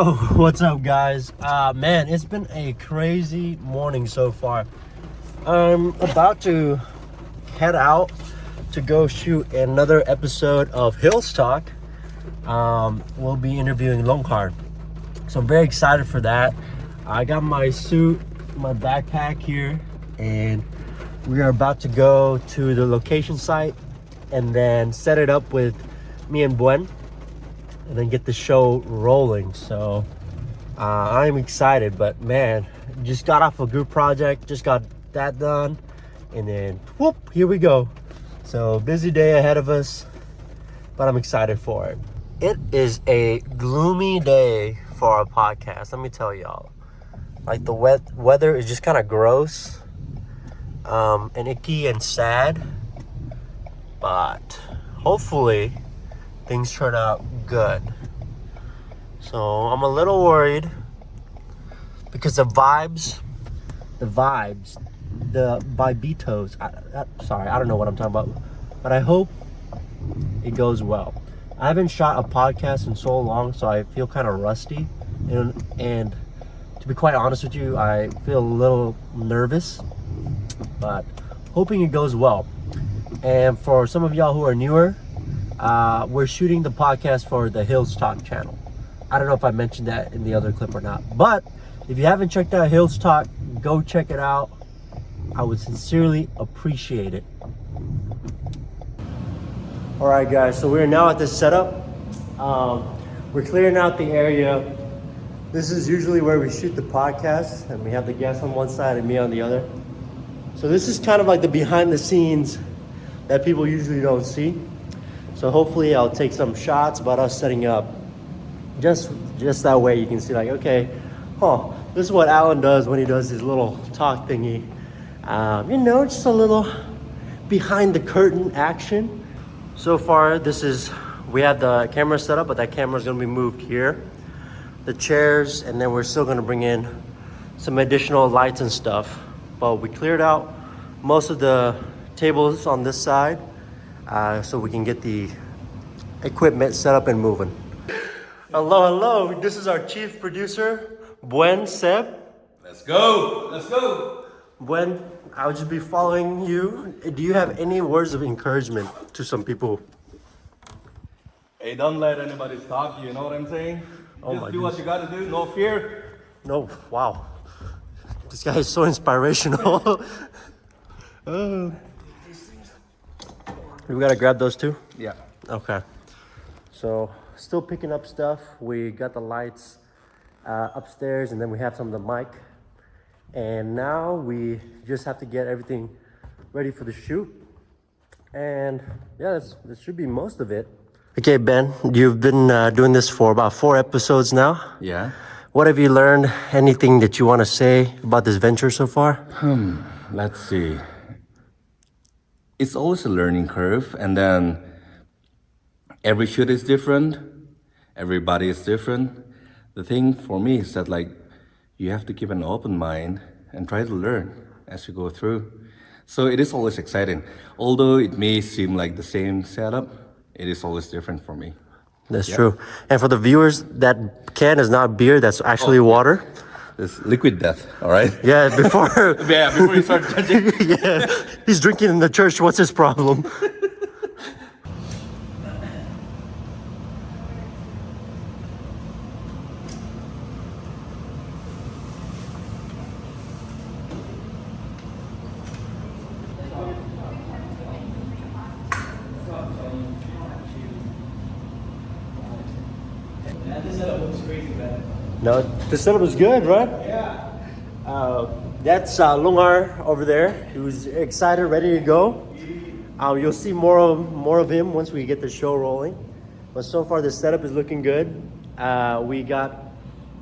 Yo, what's up guys? Man, it's been a crazy morning so far. I'm about to head out to go shoot another episode of HillsTalk. We'll be interviewing Longhar. So I'm very excited for that. I got my suit, my backpack here, and we are about to go to the location site and then set it up with me and Buen, and then get the show rolling. So I'm excited, but man, just got off a group project, just got that done, and then whoop, here we go. So busy day ahead of us, but I'm excited for it. It is a gloomy day for our podcast, let me tell y'all. Like the weather is just kind of gross and icky and sad, but hopefully things turn out good. So I'm a little worried because the vibes, the vibitos, sorry, I don't know what I'm talking about, but I hope it goes well. I haven't shot a podcast in so long, so I feel kind of rusty, and to be quite honest with you, I feel a little nervous, but hoping it goes well. And for some of y'all who are newer, we're shooting the podcast for the HillsTalk channel. I don't know if I mentioned that in the other clip or not, but if you haven't checked out HillsTalk, go check it out. I would sincerely appreciate it. All right, guys, so we're now at this setup. We're clearing out the area. This is usually where we shoot the podcast, and we have the guests on one side and me on the other. So this is kind of like the behind the scenes that people usually don't see. So hopefully I'll take some shots about us setting up. Just that way you can see like, okay, this is what Alan does when he does his little talk thingy. Just a little behind the curtain action. So far, we have the camera set up, but that camera is gonna be moved here. The chairs, and then we're still gonna bring in some additional lights and stuff. But we cleared out most of the tables on this side, so we can get the equipment set up and moving. Hello. This is our chief producer, Buen Seb. Let's go. Buen, I'll just be following you. Do you have any words of encouragement to some people? Hey, don't let anybody stop you, you know what I'm saying? Just do what you gotta do, no fear. No, wow. This guy is so inspirational. We gotta grab those too? Yeah. Okay. So, still picking up stuff. We got the lights upstairs, and then we have some of the mic. And now we just have to get everything ready for the shoot. And yeah, this should be most of it. Okay, Ben, you've been doing this for about 4 episodes now. Yeah. What have you learned? Anything that you want to say about this venture so far? Let's see. It's always a learning curve, and then every shoot is different. Everybody is different. The thing for me is that you have to keep an open mind and try to learn as you go through. So it is always exciting. Although it may seem like the same setup, it is always different for me. That's true. And for the viewers, that can is not beer, that's actually water. It's liquid death, all right? Yeah, before before you start judging. yeah, he's drinking in the church, what's his problem? This setup looks crazy, man. No, the setup is good, right? Yeah. That's Longhar over there, who's excited, ready to go. You'll see more of him once we get the show rolling. But so far, the setup is looking good. We got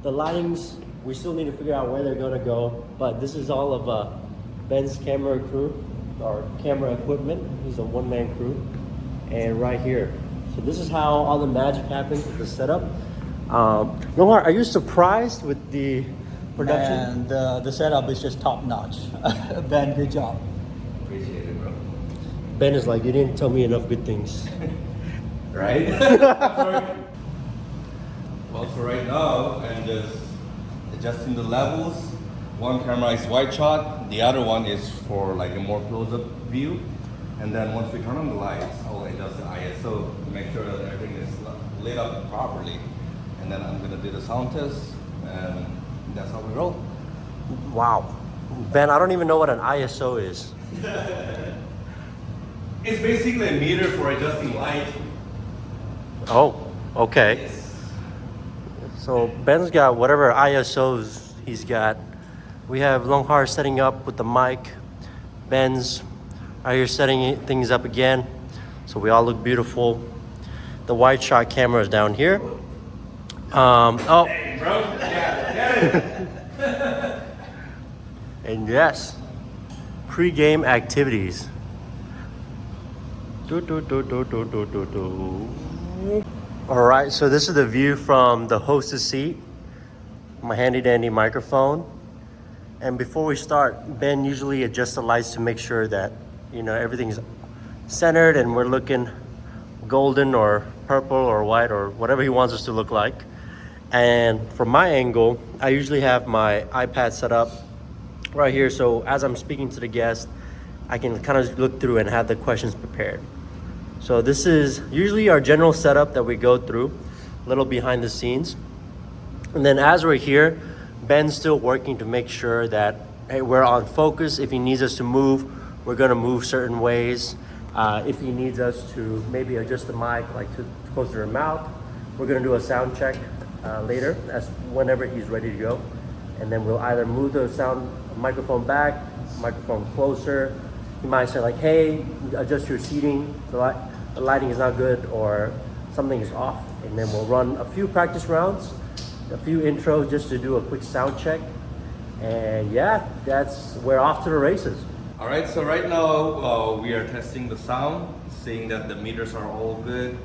the lightings. We still need to figure out where they're gonna go. But this is all of Ben's camera crew, or camera equipment. He's a one-man crew. And right here. So this is how all the magic happens with the setup. Longhar, are you surprised with the production? And the setup is just top notch. Ben, good job. Appreciate it, bro. Ben is like, you didn't tell me enough good things. Right? Well, so right now I'm just adjusting the levels. One camera is wide shot, the other one is for like a more close-up view. And then once we turn on the lights, I'll adjust the ISO to make sure that everything is lit up properly. And then I'm gonna do the sound test, and that's how we roll. Wow. Ben, I don't even know what an ISO is. It's basically a meter for adjusting light. Oh, okay. Yes. So Ben's got whatever ISOs he's got. We have Longhar setting up with the mic. Ben's out here setting things up again, so we all look beautiful. The wide shot camera is down here. Oh. Hey, bro. Yeah. And yes, pre-game activities. All right, so this is the view from the hostess seat. My handy dandy microphone. And before we start, Ben usually adjusts the lights to make sure that, you know, everything's centered and we're looking golden or purple or white or whatever he wants us to look like. And from my angle, I usually have my iPad set up right here, so as I'm speaking to the guest, I can kind of look through and have the questions prepared. So this is usually our general setup that we go through, a little behind the scenes. And then as we're here, Ben's still working to make sure that, hey, we're on focus. If he needs us to move, we're gonna move certain ways. If he needs us to maybe adjust the mic, like to closer to the mouth, we're gonna do a sound check later, as whenever he's ready to go. And then we'll either move the sound microphone back, microphone closer. He might say like, hey, adjust your seating, the lighting is not good, or something is off. And then we'll run a few practice rounds, a few intros just to do a quick sound check. And yeah, we're off to the races. All right, so right now we are testing the sound, seeing that the meters are all good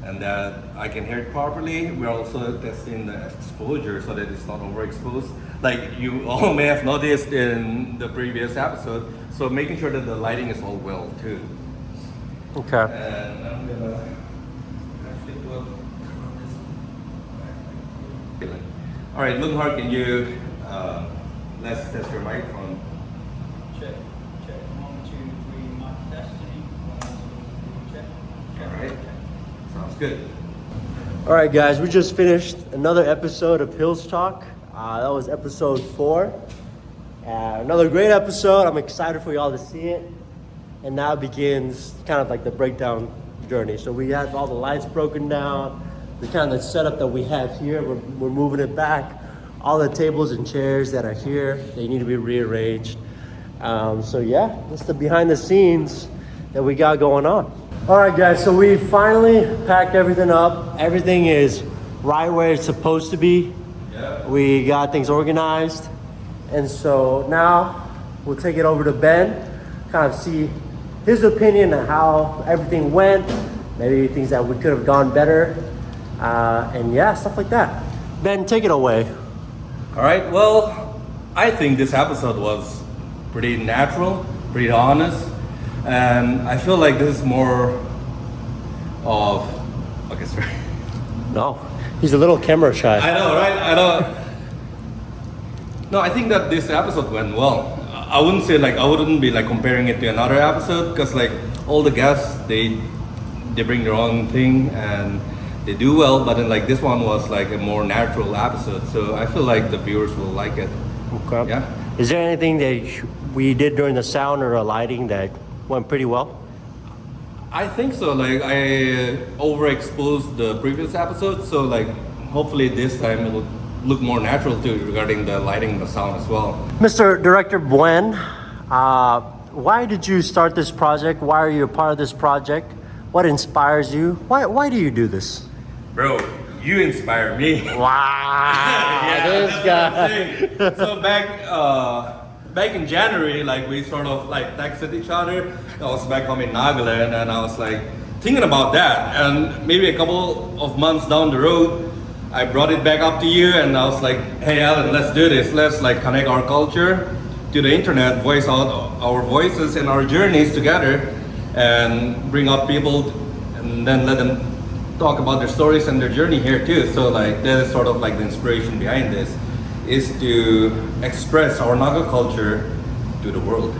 and that I can hear it properly. We're also testing the exposure so that it's not overexposed, like you all may have noticed in the previous episode. So making sure that the lighting is all well too. Okay. And I'm gonna actually put this. All right, Lunghar, can you let's test your microphone. Check. 1, 2, 3, mic testing. 1, 2, 3, check. All right, sounds good. All right, guys, we just finished another episode of Hills Talk. That was episode 4. Another great episode. I'm excited for y'all to see it. And now begins kind of like the breakdown journey. So we have all the lights broken down. The kind of setup that we have here, we're moving it back. All the tables and chairs that are here, they need to be rearranged. So yeah, that's the behind the scenes that we got going on. All right, guys, so we finally packed everything up. Everything is right where it's supposed to be. Yeah. We got things organized. And so now we'll take it over to Ben, kind of see his opinion on how everything went, maybe things that we could have gone better, and yeah, stuff like that. Ben, take it away. All right, well, I think this episode was pretty natural, pretty honest, and I feel like this is more of, okay, sorry. No, he's a little camera shy. I know, right? I know. No, I think that this episode went well. I wouldn't be like comparing it to another episode, because like all the guests, they bring their own thing and they do well, but then like this one was like a more natural episode, so I feel like the viewers will like it. Okay. Yeah. Is there anything that we did during the sound or the lighting that went pretty well? I think so. Like I overexposed the previous episode, so like hopefully this time it will look more natural too regarding the lighting and the sound as well. Mr. Director Buen, why did you start this project? Why are you a part of this project? What inspires you? Why do you do this? Bro, you inspire me. Wow, this guy. So back in January, like we sort of like texted each other. I was back home in Nagaland, and I was like thinking about that. And maybe a couple of months down the road, I brought it back up to you, and I was like, hey Alan, let's do this. Let's like connect our culture to the internet, voice out our voices and our journeys together, and bring up people, and then let them talk about their stories and their journey here too. So like that is sort of like the inspiration behind this, is to express our Naga culture to the world.